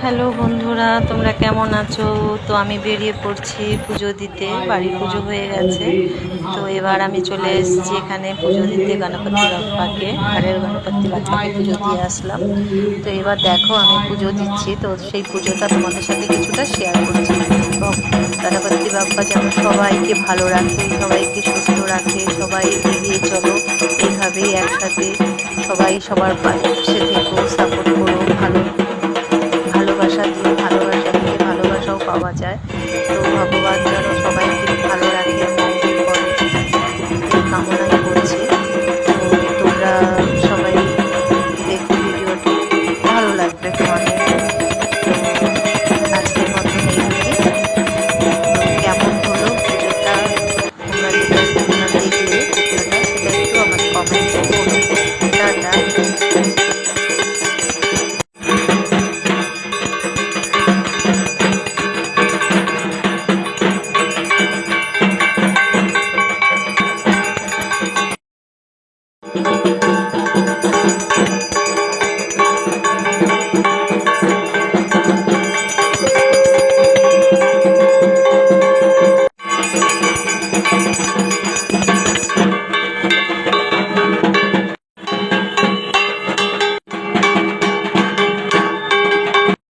Hello বন্ধুরা, তোমরা কেমন আছো? তো আমি বেরিয়ে পড়ছি পুজো দিতে। বাড়ি পুজো হয়ে গেছে, তো এবার আমি চলে এসেছি এখানে পুজো দিতে গণপতি বাপ্পাকে। ঘরের গণপতি বাপ্পাকে পুজো দিয়ে আসলাম। তো এবার দেখো আমি পুজো দিচ্ছি, তো সেই পুজোটা তোমাদের সাথে কিছুটা শেয়ার করছি। গণপতি বাপ্পা যেন সবাইকে ভালো রাখে, সবাইকে সুস্থ রাখে, সবাই এগিয়ে চলো এইভাবেই একসাথে। সবাই সবার পাশে থেকো, সাপোর্ট করো, ভালোবাসা দিও। ভালোবাসা দিলে ভালোবাসাও পাওয়া যায়। তো ভগবান